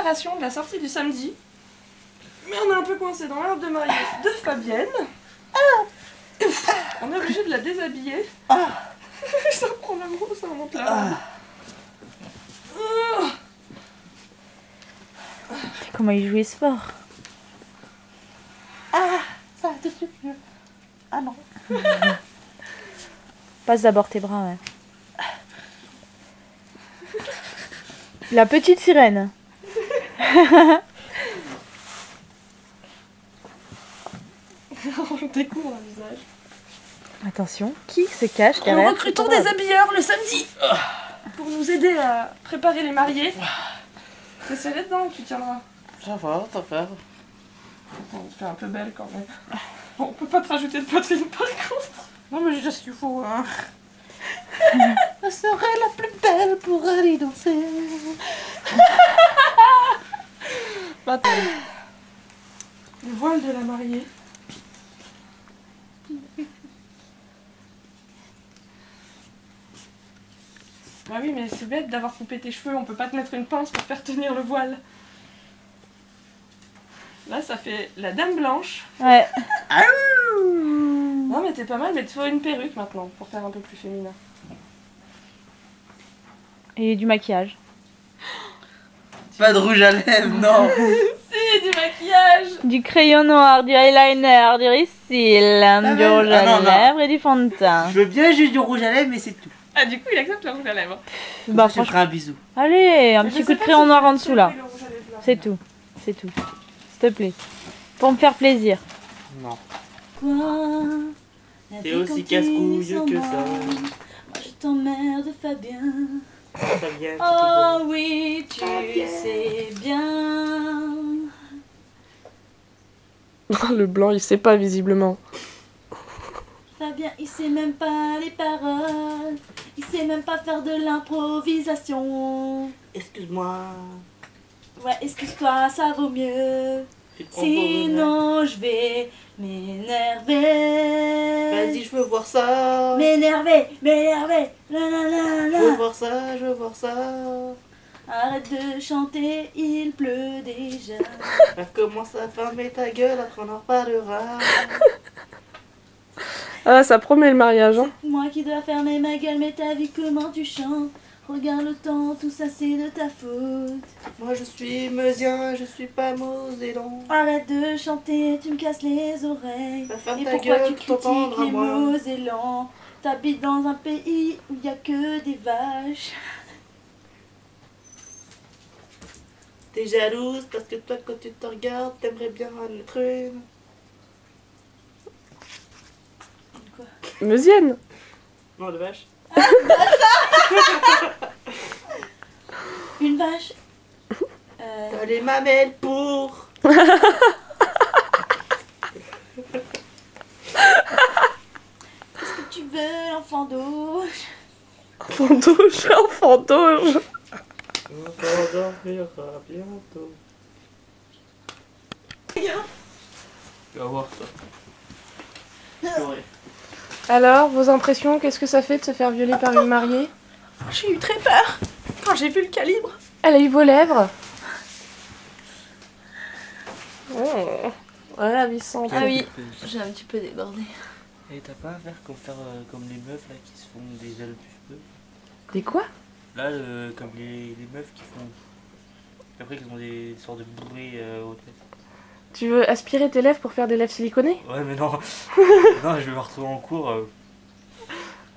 préparation de la sortie du samedi. Mais on est un peu coincé dans l'arbre de mariée de Fabienne. On est obligé de la déshabiller. Ça prend l'amour, ça remonte là. Comment il jouait ce fort. Ça va tout de suite mieux. Ah non. Passe d'abord tes bras, ouais. La petite sirène. On découvre un visage. Attention, qui se cache Nous derrière? recrutons des habilleurs le samedi pour nous aider à préparer les mariés. C'est serré dedans, tu tiendras. Ça va, ça va. On te fait un peu belle quand même. Bon, on peut pas te rajouter de poitrine par contre. Non mais je suis fou, hein. Je serai la plus belle pour aller danser. Attends. Le voile de la mariée. Bah oui, mais c'est bête d'avoir coupé tes cheveux, on peut pas te mettre une pince pour faire tenir le voile. Là, ça fait la dame blanche. Ouais. Non, mais t'es pas mal, mais il te faut une perruque maintenant pour faire un peu plus féminin. Et du maquillage. Pas de rouge à lèvres, non. Si, du maquillage. Du crayon noir, du eyeliner, du rissil, du rouge à non. lèvres et du fond de teint. Je veux bien juste du rouge à lèvres, mais c'est tout. Ah, du coup, il accepte le rouge à lèvres. Bah Je te franchement. ferai un bisou. Allez, un Mais petit je coup sais de pas crayon si noir tu en peux dessous là. le rouge à lèvres, là. C'est tout. C'est tout. S'il te plaît. Pour me faire plaisir. Non. Quoi? T'es aussi casse-couille que ça. Moi je t'emmerde Fabien. Fabien, Oh oui, tu sais bien. Le blanc, il sait pas visiblement. Fabien, il sait même pas les paroles. Il sait même pas faire de l'improvisation. Excuse-moi. Ouais, excuse-toi, ça vaut mieux. Tu te prends pour une- Sinon, je vais m'énerver. Vas-y, je veux voir ça. M'énerver, m'énerver. La la la Je veux la. voir ça, je veux voir ça. Arrête de chanter, il pleut déjà. Elle commence à fermer ta gueule, après on en reparlera. Ah, ça promet le mariage, hein. Moi qui dois fermer ma gueule, mais t'as vu comment tu chantes. Regarde le temps, tout ça c'est de ta faute. Moi je suis meusien, je suis pas mosellan. Arrête de chanter, tu me casses les oreilles. Va faire Et ta pourquoi gueule tu pour t'entendre critiques à les moi. Mosellans? T'habites dans un pays où y a que des vaches. T'es jalouse parce que toi quand tu te regardes, t'aimerais bien en être une. Meusienne. Non, de vache. Une vache. T'as les mamelles pour. Qu'est-ce que tu veux, l'enfant d'auge? Fandoche, fandoche. On s'endormira bientôt. Tu vas voir ça. Ouais. Alors, vos impressions, qu'est-ce que ça fait de se faire violer par une mariée? J'ai eu très peur quand j'ai vu le calibre. Elle a eu vos lèvres. Oh, ravissante. Ah oui, j'ai un petit peu débordé. Et t'as pas à faire comme les meufs là qui se font des ailes du feu. Des quoi? Là, comme les meufs qui font. Après, qu'ils ont des sortes de bruits aux têtes. Tu veux aspirer tes lèvres pour faire des lèvres siliconées? Ouais, mais non. Non, je vais me retrouver en cours.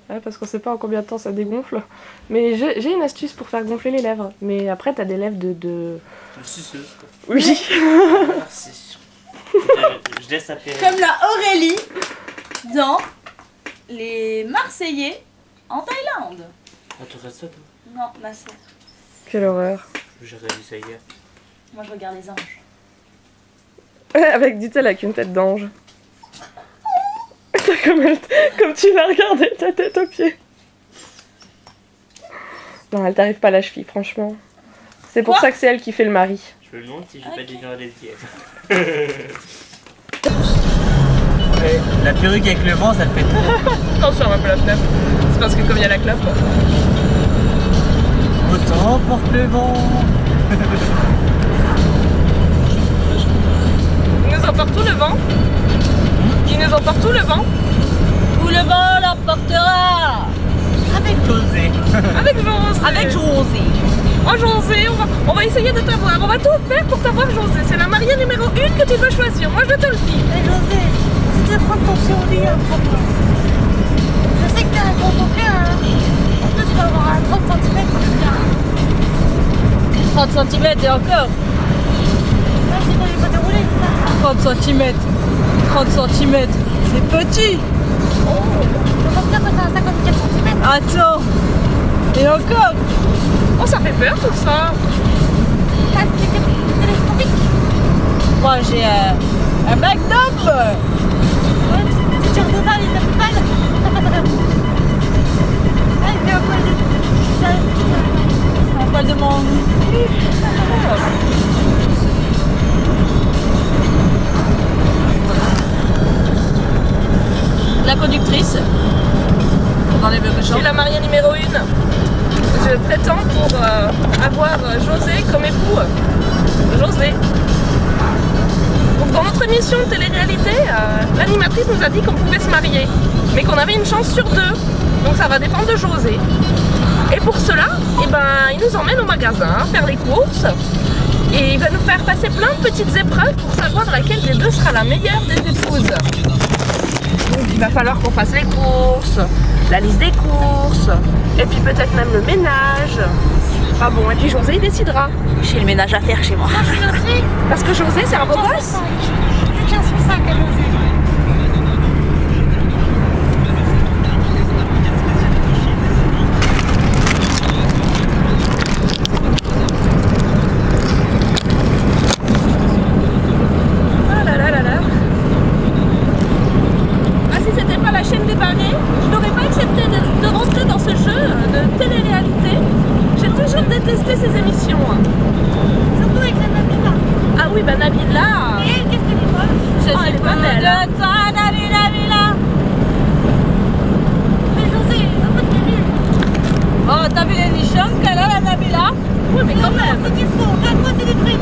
Ouais, parce qu'on sait pas en combien de temps ça dégonfle. Mais j'ai une astuce pour faire gonfler les lèvres. Mais après, t'as des lèvres de... Suceuse, quoi. Oui. Merci. Je laisse appeler. Comme la Aurélie dans les Marseillais en Thaïlande. Ah, tu restes ça, toi? Non, ma sœur. Quelle horreur. J'ai réalisé ça hier. Moi je regarde les anges. Avec, dit-elle, avec une tête d'ange. Comme tu l'as regardé, ta tête aux pieds. Non, elle t'arrive pas à la cheville, franchement. C'est pour Quoi? ça que c'est elle qui fait le mari. Je me demande si j'ai pas Ok. déjà lesbienne. Ouais, la perruque avec le vent, ça le fait trop. Non, je ferme un peu la fenêtre. C'est parce que comme il y a la clope. Autant porte le vent. emporte où le vent? Qui nous emporte où le vent? Où le vent l'emportera. Avec José. Avec José. Avec José. Oh José, on va essayer de t'avoir. On va tout faire pour t'avoir José. C'est la mariée numéro 1 que tu dois choisir. Moi je te le dis. Et José, si tu prends ton lit, je sais que t'es un gros bouquin. En plus, tu vas avoir un 30 cm. 30 cm et encore. Là, je sais pas, il va dérouler. 30 cm. 30 cm. C'est petit. On va dire que c'est un 54 cm. Attends. Et encore. Oh ça fait peur tout ça. C'est télescopique. Moi j'ai un magnum. Ouais, tu tires de balle, il tape balle. Ah, il fait un poil de... Un poil de mon... La conductrice. On enlève le Je cochon. suis la mariée numéro 1. Je prétends pour avoir José comme époux. José. Donc dans notre émission de télé-réalité, l'animatrice nous a dit qu'on pouvait se marier, mais qu'on avait une chance sur 2. Donc ça va dépendre de José. Et pour cela, eh ben, il nous emmène au magasin, faire les courses. Et il va nous faire passer plein de petites épreuves pour savoir laquelle des deux sera la meilleure des épouses. Donc il va falloir qu'on fasse les courses, la liste des courses, et puis peut-être même le ménage. Ah bon, et puis José il décidera. J'ai le ménage à faire chez moi. Parce que José c'est un beau gosse. Je tiens son sac à José. Ah là là là là. Ah si c'était pas la chaîne des barrés, je n'aurais pas accepté de rentrer dans ce jeu de télé-réalité. J'ai toujours détesté ces émissions. Surtout avec la Nabila. Ah oui, bah Nabila. Et elle, qu'est-ce qu'elle est moche? Je Oh, suis elle est pas pas belle. de toi, Nabila. Mais José, un peu de nul. Oh, t'as vu les nichons qu'elle a, la Nabila? Oui, mais quand même. C'est du fond. Regarde-moi, c'est des vrais.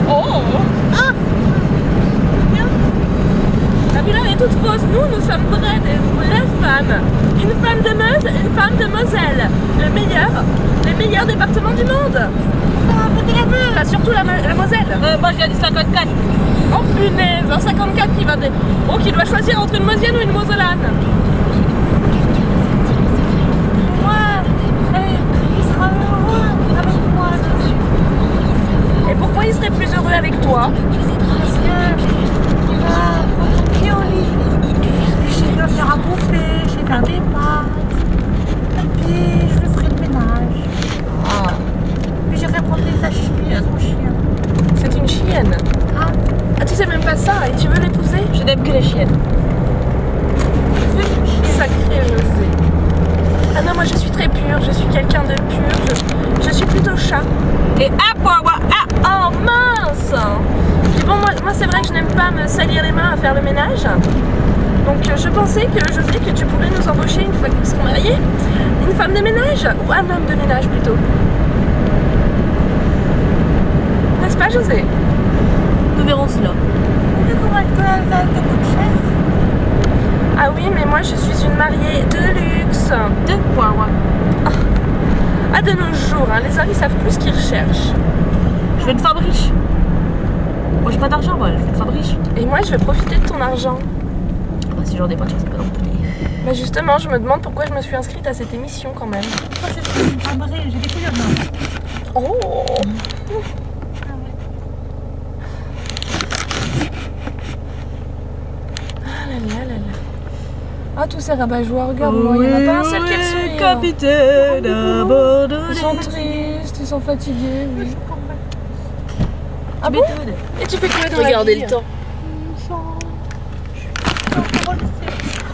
Oh. Ah. Nabila elle est toute fausse. Nous sommes vraies, des vraies femmes. Une femme de Meuse, une femme de Moselle. Les meilleurs départements du monde. Enfin, surtout la Moselle. Moi, je viens du 54. Oh punaise, un 54 qui va qui doit choisir entre une Mosienne ou une Mosellane. Moi, il sera heureux avec moi, José. Et pourquoi il serait plus heureux avec toi? Parce que il va prendre son pied au lit. Puis je vais faire à bouffer, je vais faire des pâtes. Et puis je lui ferai le ménage. Ah, Puis j'irai prendre des achis à son chien. c'est une chienne. Ah, Ah, tu sais même pas ça et tu veux l'épouser? Je n'aime que les chiennes. Sacré José. Ah non, moi je suis très pure, je suis quelqu'un de pur, je suis plutôt chat. Et à quoi? Oh mince! Puis bon, moi c'est vrai que je n'aime pas me salir les mains à faire le ménage. Donc je pensais que José, que tu pourrais nous embaucher une fois qu'ils seront mariés. Une femme de ménage ou un homme de ménage plutôt. N'est-ce pas José? Nous verrons cela. mais comment elle te coûte cher? Ah oui, mais moi je suis une mariée de luxe. De quoi? Ah, de nos jours, hein, les hommes ils savent plus ce qu'ils recherchent. Je veux une femme riche. Moi, j'ai pas d'argent, moi, je veux une femme riche. Et moi je vais profiter de ton argent. Ah bah, si j'en ai pas, tu sais pas non plus. Bah justement, je me demande pourquoi je me suis inscrite à cette émission quand même. Moi je suis une femme riche, j'ai des couilles en or. Oh! Ah là là là là. Ah tous ces rabat-joie, regarde-moi, il n'y en a pas un seul qui a le sourire. Capitaine abandonné. Ils sont tristes, ils sont fatigués, oui. Ah Tu bon? m'étonnes. Et tu fais quoi dans la Regardez vie? le temps.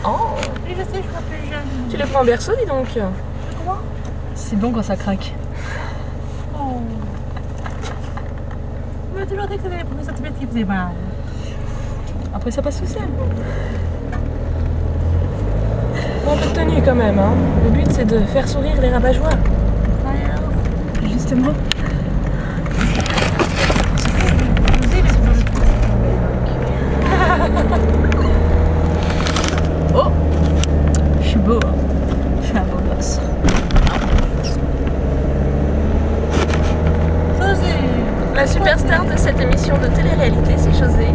Oh! Et je sais, je m'appelle Jeanne. Tu les prends en berceau, dis donc. Comment? C'est bon quand ça craque. Oh. On m'a toujours dit que c'était les premiers centimètres qui faisaient mal. Après, ça passe tout seul. Bon, un peu de tenue quand même, hein. Le but c'est de faire sourire les rabat-joie. Justement. José, il est sur le Oh, je suis beau, hein. Je suis un beau gosse. La superstar de cette émission de télé-réalité, c'est José.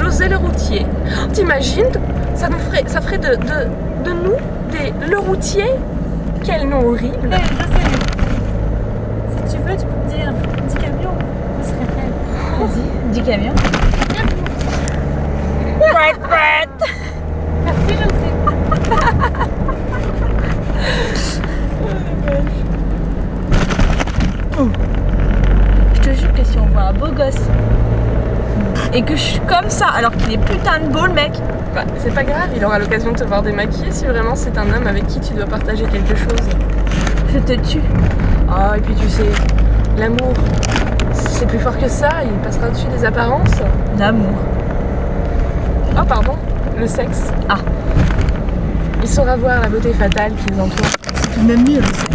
José le routier. T'imagines, ça ferait de nous le routier. Quel nom horrible. Hey, José, si tu veux, tu peux me dire 10 camions. On se répète. Vas-y, 10 camions. Merci, José. Je te jure que si on voit un beau gosse et que je suis comme ça alors qu'il est putain de beau le mec, Bah, c'est pas grave, il aura l'occasion de te voir démaquiller si vraiment c'est un homme avec qui tu dois partager quelque chose. je te tue. Ah, et puis tu sais, l'amour, c'est plus fort que ça, il passera au-dessus des apparences. L'amour. Oh, pardon, le sexe. Ah. Il saura voir la beauté fatale qui les entoure. C'est tout de même mieux le sexe.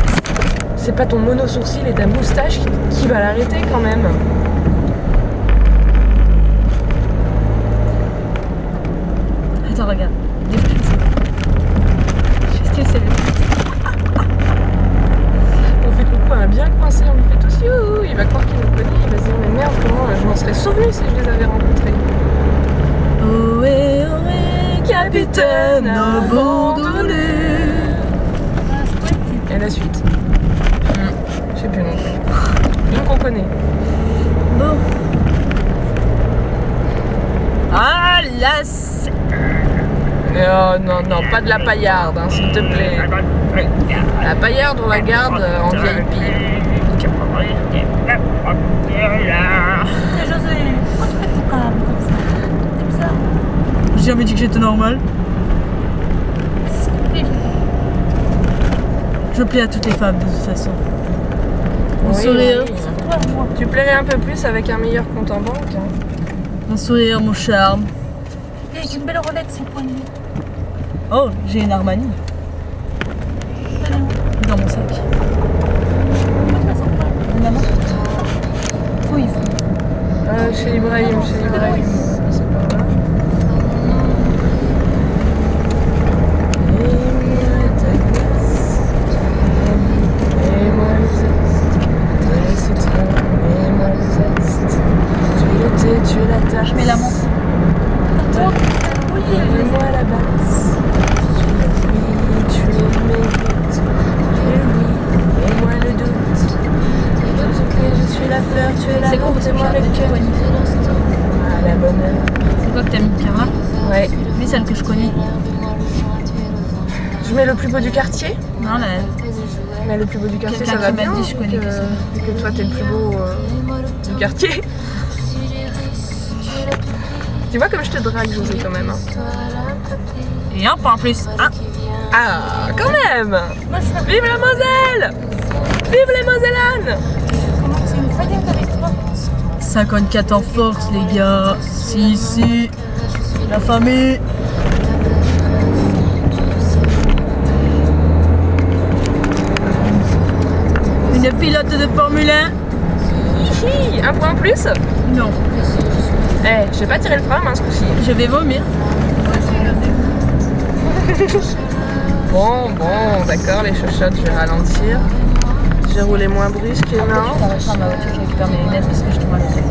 C'est pas ton mono-sourcil et ta moustache qui va l'arrêter quand même. Attends, regarde. Dis-moi que je sais. Je sais ce que c'est. On fait coucou à un bien coincé, on lui fait tous youhou. Il va croire qu'il nous connaît, il va se dire mais merde, comment je m'en serais souvenu si je les avais rencontrés. Ohé, ohé, capitaine abandonné. Et la suite je sais plus non plus. Donc on connaît. Bon. Ah, là, Oh non, non, pas de la paillarde, hein, s'il te plaît. La paillarde, on la garde en vieille pile. Hey, José, pourquoi tu fais tout calme comme ça? C'est bizarre. j'ai jamais dit que j'étais normal. S'il te plaît, Je plais à toutes les femmes de toute façon. Mon Oui, sourire, oui. toi, moi. Tu plairais un peu plus avec un meilleur compte en banque. Hein. mon sourire, mon charme. Et avec une belle Rolex sur le poignet. Oh, j'ai une Armani Elle est où? dans mon sac. Pourquoi tu la sens pas? Maman. Oui. Chez Ibrahim, chez Ibrahim. C'est pas là. Et moi le zeste, et le citron, et moi le zeste. Tu le thé, tu la tâche. Je mets la montre. Oui, Donne-moi la basse. Tu es mérite. Et oui, et moi le doute. Je suis la fleur, tu es la C'est con parce que moi j'ai le un cœur. poignet. Ah, la bonne heure. C'est quoi que t'as mis, Carla? Ouais. Mais celle que je connais. Je mets le plus beau du quartier. Non, là. Mais le plus beau du quartier, ça Quelqu'un va qui m'a bien. dit, je connais vu que ça. vu que toi, t'es le plus beau du quartier. Tu vois comme je te drague, José, quand même. Hein. Et un pas en plus. Hein? Ah, quand même. moi je fais. Vive la Moselle. Vive les Mosellanes. Comment c'est une faillite avec toi? 54 en force, les gars. Si. La famille. Une pilote de Formule 1? Hihi, un point en plus. Non. Eh, j'ai pas tiré le frein, hein, ce coup-ci. Je vais vomir. Bon, d'accord, les chochottes, je vais ralentir. Je vais rouler moins brusque, non. Je vais ma voiture, je récupère mes lunettes parce que je tombe à la tête.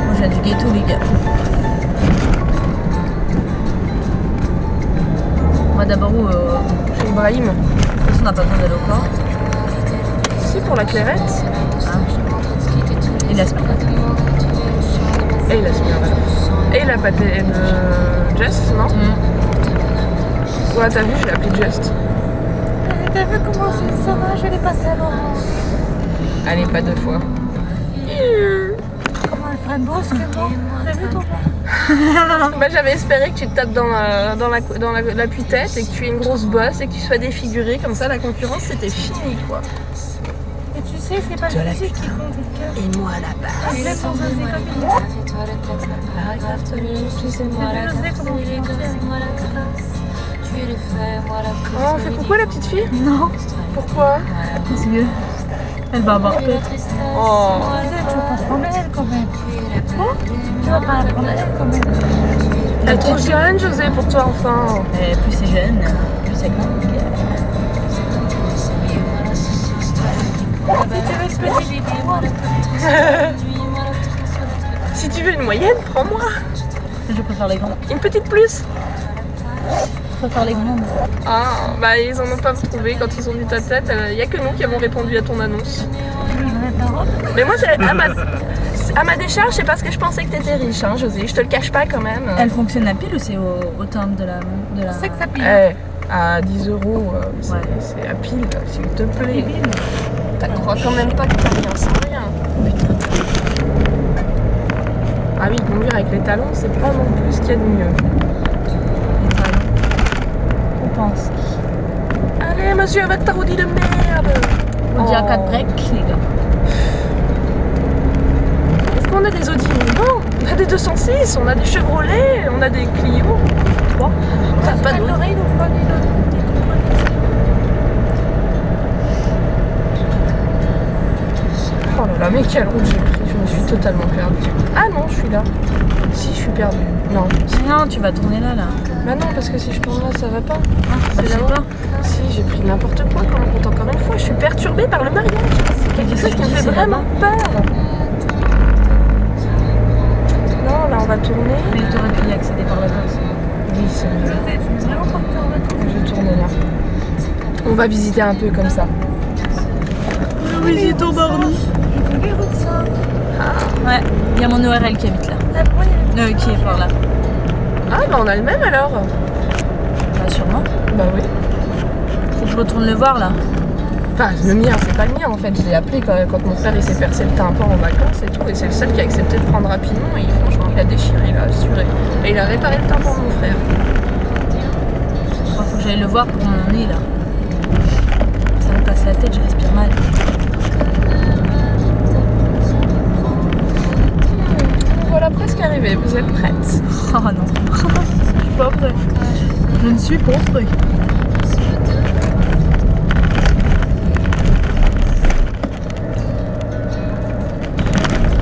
Moi, j'ai du ghetto, les gars. On va d'abord où Chez Ibrahim. De toute façon, on n'a pas besoin d'aller au corps. Si, pour la clairette. Ah. Et la semaine. Et la semaine. Et la pâté de Just, non? Ouais, t'as vu, je l'ai appelé Just. T'as vu comment ça va? Je vais les passer à Laurent. Allez, pas deux fois. Comment elle ferait brusquement? T'as vu comment? Bah, j'avais espéré que tu te tapes dans la tête et que tu aies une grosse bosse et que tu sois défiguré. Comme ça, la concurrence, c'était fini, quoi. Et tu sais, c'est pas le physique qui compte, le cœur. Et moi, là-bas. Je vais pour José comme il est. José, comment il est? Oh, on fait coucou à la petite fille? Non. Pourquoi? Parce que Elle va avoir peur. Oh. Tu vas pas prendre elle quand même. Quoi? Tu vas pas la prendre elle quand même. Elle est trop jeune, José, pour toi, enfin. Et plus c'est jeune, plus c'est grand. Si tu veux une petite Si tu veux une moyenne, prends-moi. Je préfère les grands. Une petite plus. Je préfère les grands. Ah, bah ils en ont pas trouvé quand ils ont vu ta tête. Il y a que nous qui avons répondu à ton annonce. Mais moi, à ma décharge, c'est parce que je pensais que t'étais riche, hein, José. Je te le cache pas quand même. Elle fonctionne à pile ou c'est au terme de la... C'est que ça pile. À 10 €, c'est à pile, s'il te plaît. T'as crois quand même pas que t'as rien sans rien. Putain. Ah oui, conduire avec les talons, c'est pas non plus ce qu'il y a de mieux. Les talons. On pense. Allez, monsieur, avec ta roudie de merde. On dit à 4 breaks, les gars. Est-ce qu'on a des Audi? Non, on a des 206, on a des Chevrolet, on a des Clio. 3. T'as pas d'Audi. Oh là là, mais quelle route j'ai pris, je me suis totalement perdue. Ah non, je suis là. Si, je suis perdue. Non. Non, tu vas tourner là. Bah non, parce que si je tourne là, ça va pas. Je sais pas. Si, j'ai pris n'importe quoi quand on compte encore une fois. Je suis perturbée par le mariage. C'est quelque chose qui me fait vraiment peur. Non, là on va tourner. Mais tu aurais pu y accéder par là-bas aussi. Oui, c'est mieux. Je vais tourner là. On va visiter un peu comme ça. Visite au Barney. Ouais, il y a mon ORL qui habite là. Qui est par là. Ah bah on a le même alors. Bah sûrement. Bah oui. Faut que je retourne le voir là. Enfin le mien, c'est pas le mien en fait. Je l'ai appelé quand mon frère il s'est percé le tympan en vacances et tout. Et c'est le seul qui a accepté de prendre rapidement. Et franchement il a déchiré, il a assuré. Et il a réparé le tympan de mon frère. Faut que j'aille le voir pour mon nez là. Ça me casse la tête, je respire mal. Voilà presque arrivé, vous êtes prête? Oh non. Je suis pas prête. Je ne suis pas prête.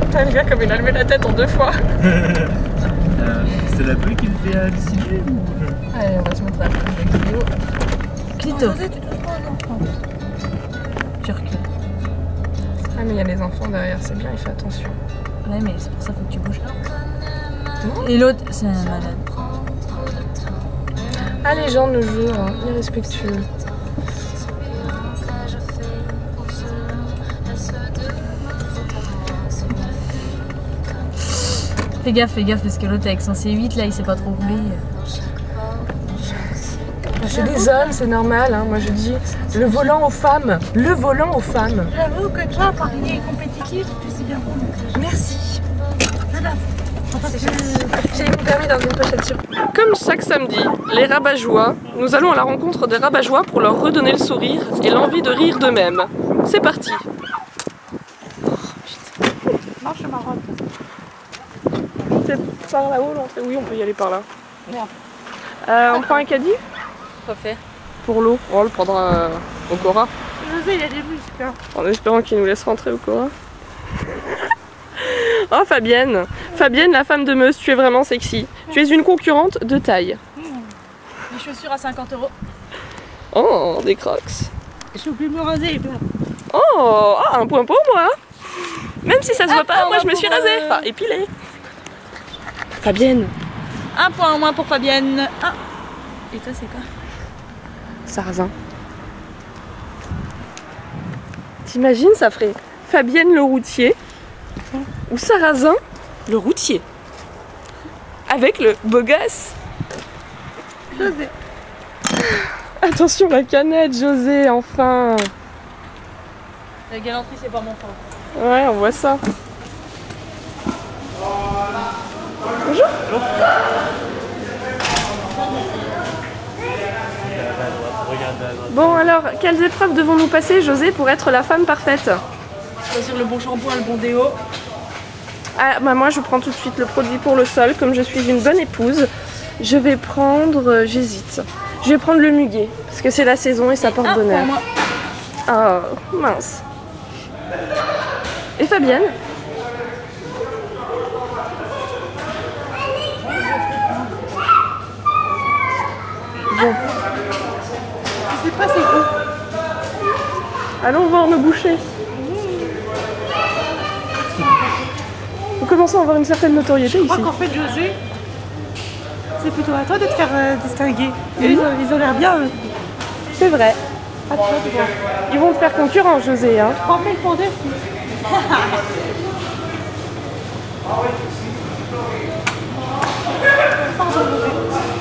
Putain, le gars comme il a levé la tête en 2 fois. C'est la pluie qui le fait halluciner ou... Allez, on va se montrer la petite vidéo. Clito. Je recule. Ah mais il y a les enfants derrière, c'est bien, il fait attention. Ouais, mais c'est pour ça faut que tu bouges. Non. Et l'autre, c'est un malade. Ah les gens de nos jours, hein, irrespectueux. Fais gaffe, parce que l'autre avec son C8 là, il sait pas trop rouler. C'est des hommes, c'est normal, hein. Moi je dis le volant aux femmes. Le volant aux femmes. J'avoue que toi, parier compétitif, tu sais bien bon. Merci. J'ai mis mon permis dans une pochette sur. Comme chaque samedi, les rabat-joie, nous allons à la rencontre des rabat-joie pour leur redonner le sourire et l'envie de rire d'eux-mêmes. C'est parti. Non, je m'arrête. C'est par là-haut l'entrée? Oui, on peut y aller par là. Merde. On prend un caddie Quoi faire? pour l'eau. On le prendra au Cora. Je sais, il y a des muscles. En espérant qu'il nous laisse rentrer au Cora. Oh Fabienne, Fabienne la femme de Meuse, tu es vraiment sexy. Tu es une concurrente de taille. Les chaussures à 50 €. Oh, des Crocs. J'ai oublié de me raser. Oh, un point pour moi. Même si ça se voit pas, point moi je me suis pour, rasée. Enfin, épilée. Fabienne. Un point en moins pour Fabienne. Ah. Et toi, c'est quoi? Sarrasin. T'imagines, ça ferait Fabienne le routier ou Sarrasin le routier. Avec le beau gosse. José. Attention la canette, José, enfin. La galanterie, c'est pas mon fort. Ouais, on voit ça. Bonjour. Bon alors, quelles épreuves devons-nous passer, José, pour être la femme parfaite? Choisir le bon shampoing, le bon déo. Ah, bah moi je prends tout de suite le produit pour le sol, comme je suis une bonne épouse. Je vais prendre, j'hésite. Je vais prendre le muguet, parce que c'est la saison et ça porte bonheur. Pour moi. Ah, mince. Et Fabienne? Bon. Je sais pas c'est où. Allons voir nos bouchers. Nous commençons à avoir une certaine notoriété Je ici. crois qu'en fait, José, c'est plutôt à toi de te faire distinguer. Eux, ils ont l'air bien, eux. C'est vrai. À toi de voir. Ils vont te faire concurrence, José. Hein. Je crois qu'elle pendait aussi. Pardon, José.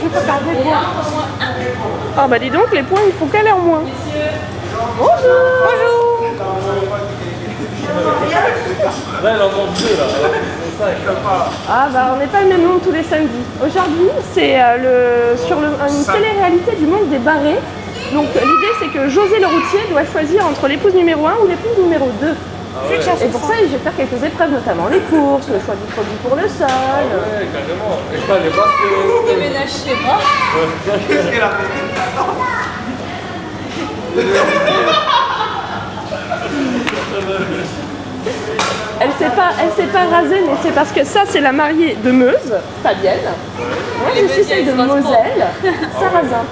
Je peux pas garder moi. Ah bah dis donc, les points, il faut qu'elle ait en moins. Bonjour. Bonjour. Là, elle en manque deux, là. C'est ça, elle pas. Ah bah on n'est pas le même nombre tous les samedis. Aujourd'hui, c'est une télé-réalité du monde des barrés. Donc l'idée c'est que José le routier doit choisir entre l'épouse numéro 1 ou l'épouse numéro 2. Ah ouais. Et pour ça, je vais faire quelques épreuves, notamment les courses, le choix du produit pour le sol. Ah ouais, carrément. Et pas les baskets. Déménage chez moi. Qu'est-ce qu'elle a fait? Elle s'est pas rasée, mais c'est parce que ça c'est la mariée de Meuse, Fabienne. Moi je suis celle de Moselle, Sarrazin.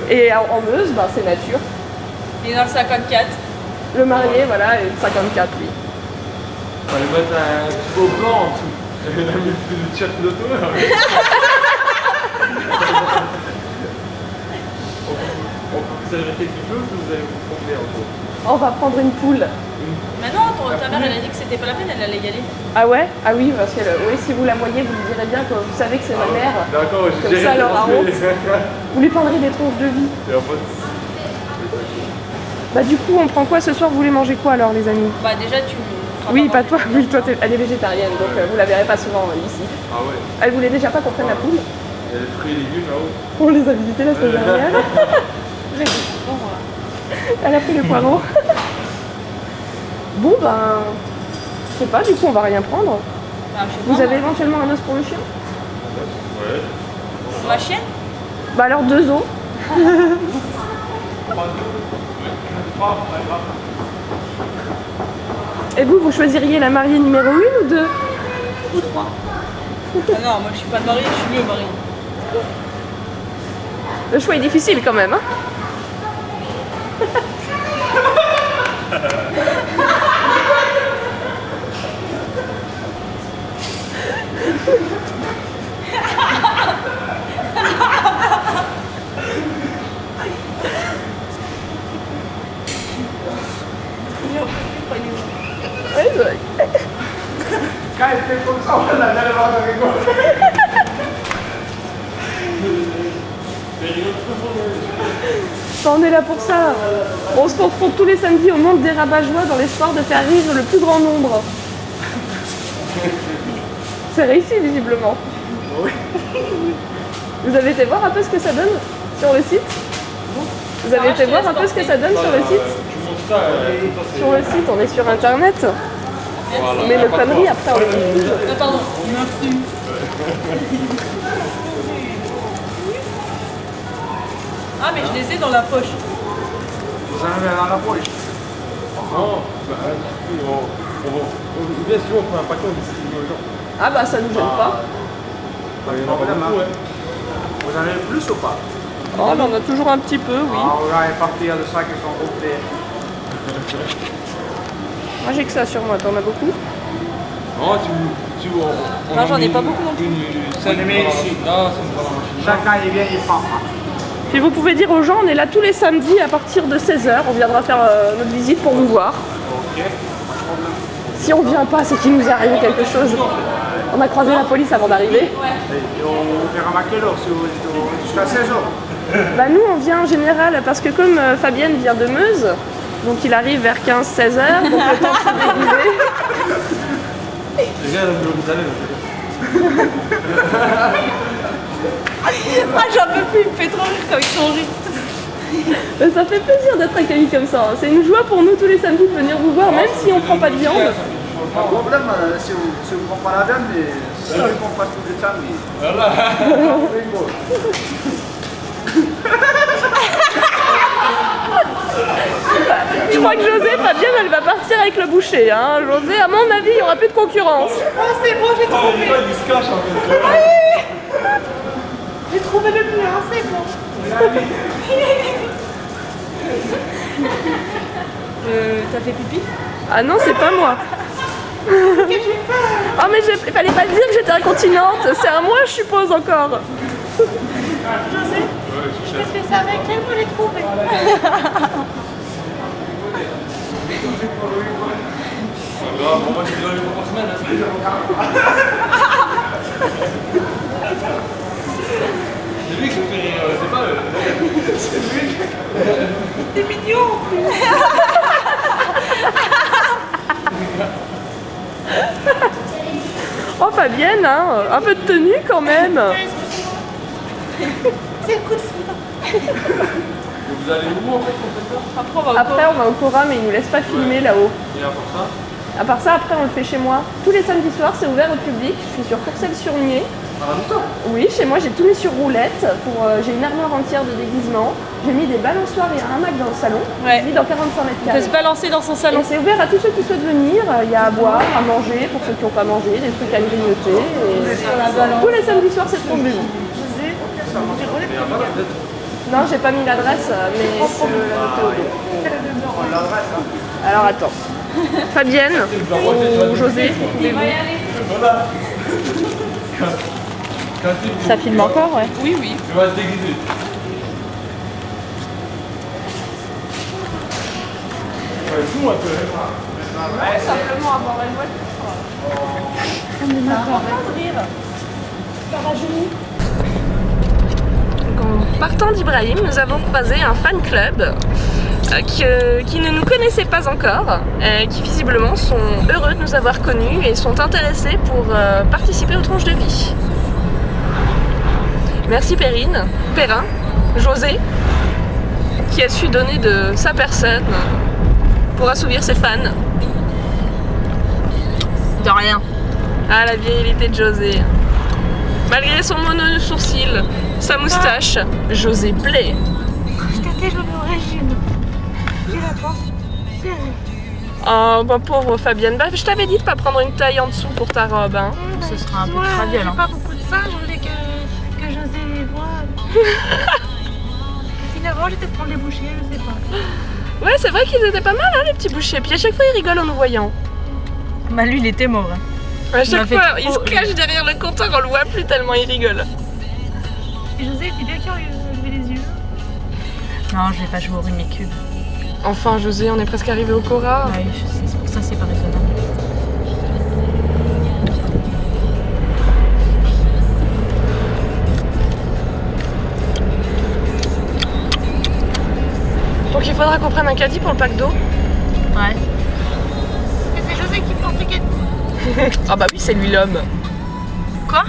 Et en Meuse, ben, c'est nature. Il est dans le 54. Le marié, voilà, est 54 lui. On va lui mettre un petit beau plan en dessous. Elle a mis le chat d'auto. On peut servir quelque chose ou vous allez vous tromper en gros? On va prendre une poule. Mais non, ta mère elle a dit que c'était pas la peine, elle allait y aller. Ah ouais? Ah oui, parce que oui, si vous la voyez, vous lui direz bien que vous savez que c'est ma mère. D'accord, Comme j'ai ça, elle aura honte. Et Vous lui prendrez des tronches de vie. en fait, Bah du coup, on prend quoi ce soir? Vous voulez manger quoi alors, les amis? Bah déjà tu... Oui, pas toi. Oui, toi, elle est végétarienne, donc vous la verrez pas souvent ici. ah ouais. Elle voulait déjà pas qu'on prenne la poule. Il y a des fruits et légumes là-haut. On les a visités la semaine dernière. Elle a pris les poireaux. Bon ben, je sais pas, du coup on va rien prendre. Bah, je sais Vous pas, avez éventuellement un os pour le chien? Ouais. ma chienne? Bah alors 2 os. Et vous choisiriez la mariée numéro 1 ou 2? Ou 3. Ah non, moi je suis pas mariée, je suis mieux mariée. Le choix est difficile quand même, hein. Ouais, ouais. Quand elle fait comme ça, on a l'air d'avoir de rigoler. On est là pour ça. On se confronte tous les samedis au monde des rabat-joie dans l'espoir de faire rire le plus grand nombre. C'est réussi visiblement. Oui. Vous avez été voir un peu ce que ça donne sur le site? Vous avez été voir un peu ce que ça donne sur le site? Tu montres ça, Sur le site, on est sur internet. voilà. Mais le connerie après on est rouge. Pardon. Ah mais je les ai dans la poche. Vous en avez dans la poche? Non, bah, bien sûr, on prend un paquet, on distribue aux gens. Ah bah ça nous gêne pas. Il y en a pas beaucoup, hein. Vous en avez plus ou pas? Oh, mais on a toujours un petit peu, oui. Ah, on va partir de ça qui sont groupés. Moi j'ai que ça sur moi, t'en as beaucoup? Non, on Non, j'en ai pas beaucoup non plus. On les met ici. Non, c'est pas la machine. Chacun il vient, il prend. Puis vous pouvez dire aux gens, on est là tous les samedis à partir de 16h. On viendra faire notre visite pour vous voir. Ok. Si on vient pas, c'est qu'il nous est arrivé quelque chose. On a croisé la police avant d'arriver. Et on verra à quelle heure si vous êtes jusqu'à 16h. Bah nous on vient en général parce que comme Fabienne vient de Meuse, donc il arrive vers 15-16h, donc le temps de se déguiser. Les gars, vous allez. Ah j'en peux plus, il me fait trop rire quand il change. Mais ça fait plaisir d'être accueillis comme ça. C'est une joie pour nous tous les samedis de venir vous voir, même si on prend pas de viande. Pas de problème si vous ne prenez pas la viande, mais si on ne prend pas tout le temps, mais... Voilà. Je crois que José, Fabienne, elle va partir avec le boucher. Hein. José, à mon avis, il n'y aura plus de concurrence. Oh, c'est bon, j'ai trouvé. Il se cache en fait. J'ai trouvé le mien, c'est bon. T'as fait pipi? Ah non, c'est pas moi. Oh mais il fallait pas dire que j'étais incontinente. C'est à moi, je suppose, encore. José, je te fais ça avec elle pour les trouver. Pour moi, je suis dans les 3 semaines. C'est lui qui me fait rire, c'est pas eux. C'est lui. T'es mignon en plus. Oh Fabienne, hein, un peu de tenue quand même. C'est le coup de foudre. Vous allez où en fait pour faire ça? Après, on va au Cora, mais ils nous laissent pas filmer là-haut. Et à part ça? À part ça, après, on le fait chez moi. Tous les samedis soirs, c'est ouvert au public. Je suis sur Courcelles-sur-Nier. Oui, chez moi, j'ai tout mis sur roulette. J'ai une armoire entière de déguisement. J'ai mis des balançoires et un hamac dans le salon. Ouais. J'ai mis dans 45 mètres On peut carrés. se balancer dans son salon. Et c'est ouvert à tous ceux qui souhaitent venir. Il y a à boire, à manger pour ceux qui n'ont pas mangé, des trucs à grignoter. Et... tous les samedis soirs, c'est trop bien. Non, j'ai pas mis l'adresse, mais c'est la noter au dos. Alors attends. Fabienne ou José, Voilà. Ça filme encore, ouais. Oui, oui. Tu vas te déguiser. Ouais, fou un peu. Simplement avoir une voiture. En partant d'Ibrahim, nous avons croisé un fan club qui ne nous connaissait pas encore, qui visiblement sont heureux de nous avoir connus et sont intéressés pour participer aux tranches de vie. Merci Perrine, Perrin, José, qui a su donner de sa personne pour assouvir ses fans. De rien. Ah, la virilité de José. Malgré son mono-sourcil, sa moustache, José plaît. Cet été, je me mets au régime. J'ai la panse serrée. Oh, bah pauvre Fabienne. Bah, je t'avais dit de pas prendre une taille en dessous pour ta robe. Hein. Ce sera un peu Ouais, traviole. j'ai Hein. pas beaucoup de seins, je voulais que José les voie. Finalement, j'ai peut-être prendre les bouchées, je sais pas. Ouais, c'est vrai qu'ils étaient pas mal, hein, les petits bouchers. Puis à chaque fois, ils rigolent en nous voyant. Bah lui, il était mort. Hein. À m'a chaque fait fois, trop il se cache derrière le compteur, on le voit plus tellement il rigole. Et José était bien curieux, lever les yeux. Non, je vais pas jouer au Rubik's Cube. Enfin, José, on est presque arrivé au Cora. Ouais, je sais, c'est pour ça que c'est pas raisonnable. Donc il faudra qu'on prenne un caddie pour le pack d'eau. Ouais. Et c'est José qui porte le caddie. Ah bah oui, c'est lui l'homme. Quoi?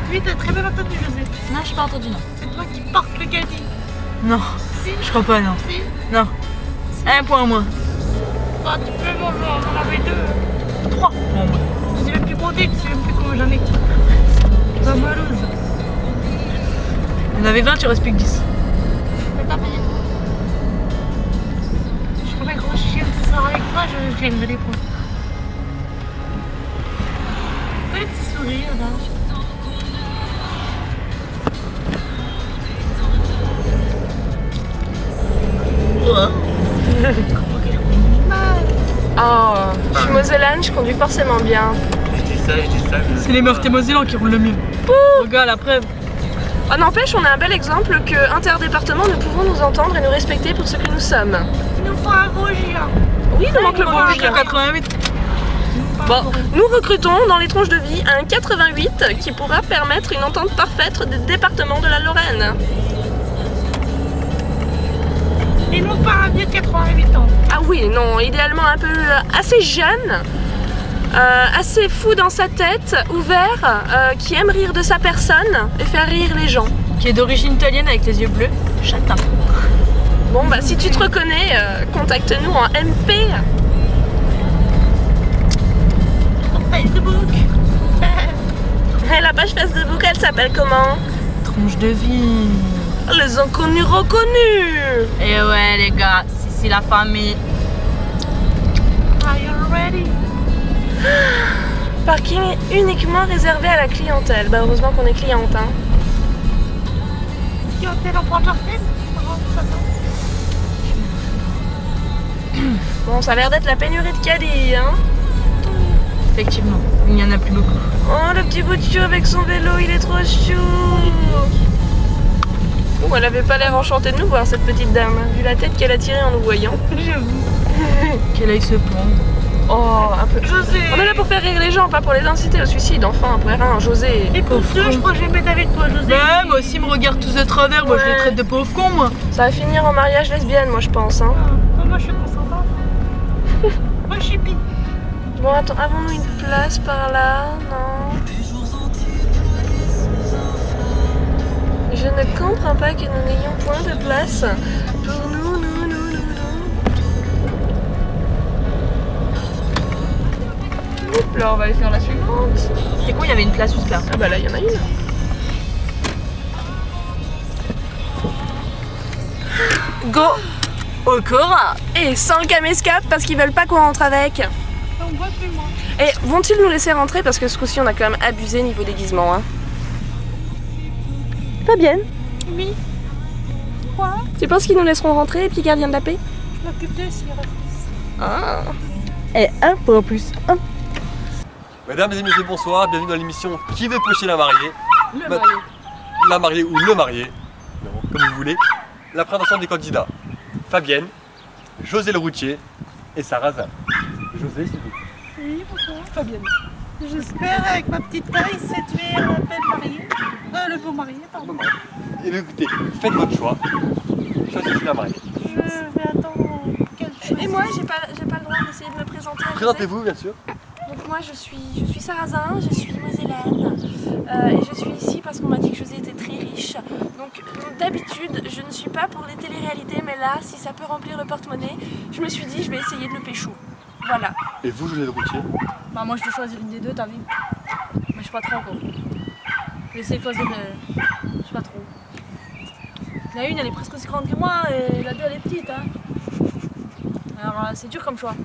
Oui, t'as très bien entendu, José. Non, j'ai pas entendu, non. C'est toi qui portes le caddie. Non, Si, je crois pas, non. si. Non. Un point moins. Bah, tu peux m'en avait deux. 3 points moins. Je sais même plus compter, tu sais même plus combien j'en ai. Pas malouse. Il y en avait 20, tu restes plus que 10. Mais t'as payé. Si je ferais un gros chien ce soir avec toi, je gagnerais des points. Fais un petit sourire là. Oh, je suis mosellane, je conduis forcément bien. Je dis ça. C'est les meurtres mosellans qui roulent le mieux. Regarde la preuve. Oh, n'empêche, on a un bel exemple que interdépartement, nous pouvons nous entendre et nous respecter pour ce que nous sommes. Il nous faut un Vosgien. Oui, il nous manque le Avec le Vosgien. 88. Bon, nous recrutons dans les tranches de vie un 88 qui pourra permettre une entente parfaite des départements de la Lorraine. Et non pas un vieux de 88 ans. Ah oui, non, idéalement un peu assez jeune, assez fou dans sa tête, ouvert, qui aime rire de sa personne et faire rire les gens. Qui est d'origine italienne avec les yeux bleus. Châtain. Bon bah si tu te reconnais, contacte-nous en MP. Facebook. Et la page Facebook, elle s'appelle comment? Tranche de vie. Les inconnus reconnus. Et ouais les gars, si c'est la famille. Are you ready? Parking uniquement réservé à la clientèle. Bah heureusement qu'on est cliente, hein. Clientèle en porte-à-faux. Bon, ça a l'air d'être la pénurie de caddies, hein. Effectivement, il n'y en a plus beaucoup. Oh, le petit bout de chou avec son vélo, il est trop chou. Oh, elle avait pas l'air enchantée de nous voir, cette petite dame, vu la tête qu'elle a tirée en nous voyant. J'avoue. Qu'elle aille se pendre. Oh, un peu. José. On est là pour faire rire les gens, pas pour les inciter au suicide. Enfin, pour rien, José. Et pour ceux, je crois que je vais mettre avec toi, José. Ouais, moi aussi, ils me regardent tous de travers. Moi, je les traite de pauvres cons, moi. Ça va finir en mariage lesbienne, moi, je pense, hein. Moi, je suis consentante. Moi, je suis bi. Bon, attends, avons-nous une place par là? Non. Je ne comprends pas que nous n'ayons point de place pour nous. Oups, là, on va aller faire la suivante. C'est quoi, il y avait une place juste là. Ah bah là, il y en a une. Go au Cora. Et sans le caméscope parce qu'ils veulent pas qu'on rentre avec. On voit plus, moi. Et vont-ils nous laisser rentrer parce que ce coup-ci on a quand même abusé niveau déguisement, hein. Fabienne, Oui. Quoi? tu penses qu'ils nous laisseront rentrer les petits gardiens de la paix? Je m'occupe d'eux s'ils refusent. Ah. Et un pour plus un. Mesdames et messieurs, bonsoir, bienvenue dans l'émission Qui veut pêcher la mariée? Le marié. La mariée ou le marié, non, comme vous voulez. La présentation des candidats. Fabienne, José le routier et Sarrazin. José, s'il vous plaît. Oui, bonsoir. Fabienne. J'espère avec ma petite taille séduire la belle mariée. Le beau marié, pardon. Et bien, écoutez, faites votre choix. Choisissez la mariée. Je vais attendre qu'elle choisisse. Et moi j'ai pas le droit d'essayer de me présenter. Présentez-vous, bien sûr. Donc moi je suis Sarrazin, je suis Mosellane et je suis ici parce qu'on m'a dit que José était très riche. Donc d'habitude je ne suis pas pour les téléréalités, mais là si ça peut remplir le porte-monnaie, je me suis dit je vais essayer de le pécho. Voilà. Et vous, José le routier? Bah, moi, je dois choisir une des deux, t'as vu. Mais je sais pas trop encore. Je vais essayer de choisir. Je sais pas trop. La une, elle est presque aussi grande que moi et la deux, elle est petite, hein. Alors, c'est dur comme choix.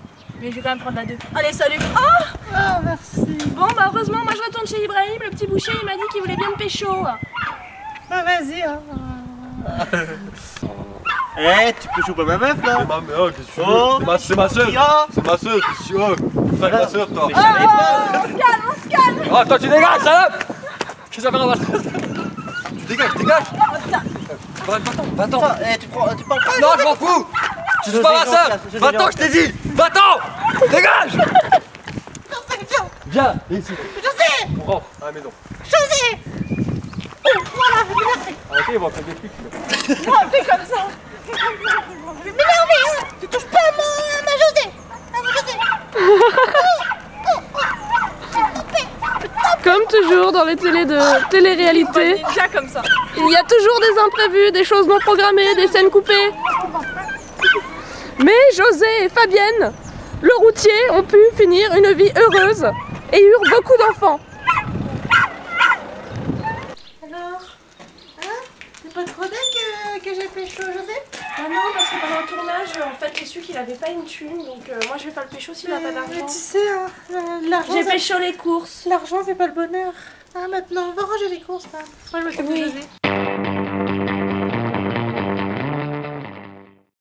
Mais je vais quand même prendre la 2. Allez, salut! Oh! Ah, merci. Bon bah heureusement moi je retourne chez Ibrahim, le petit boucher il m'a dit qu'il voulait bien me pécho. Ah, vas-y, hein. Eh, tu peux choper ma meuf là? C'est ma mère, qu'est-ce que tu veux? Oh, C'est ma soeur! Tia. C'est ma soeur, qu'est-ce que tu veux? Fais ma soeur, toi! On se calme. Oh, toi, tu dégages, salope! Qu'est-ce que ça fait là-bas? Tu dégages, dégage! Va-t'en! Attends, eh, tu parles pas? Non, je m'en fous! Tu suis pas ma soeur! Va-t'en, je t'ai dit! Va-t'en! Dégage! Viens, ici! José! On rentre à la maison. José! Oh, voilà, je vais m'énerver. Arrêtez, ils vont faire des flics. Moi, fais comme ça. Je vais m'énerver, hein. Tu touches pas à ma José. À ma José. Comme toujours dans les télé-réalités, Ninja comme ça. il y a toujours des imprévus, des choses non programmées, des scènes coupées. Mais José et Fabienne, le routier, ont pu finir une vie heureuse et eurent beaucoup d'enfants. Alors, hein? C'est pas trop dingue que j'ai pécho José? Ah non, parce que pendant le tournage, en fait, j'ai su qu'il avait pas une thune, donc moi je vais pas le pécho s'il a pas Mais d'argent. tu sais, hein, l'argent, J'ai ça- pécho les courses. l'argent fait pas le bonheur. Ah, maintenant, on va ranger les courses là. Moi, je m'occupe de Oui. José.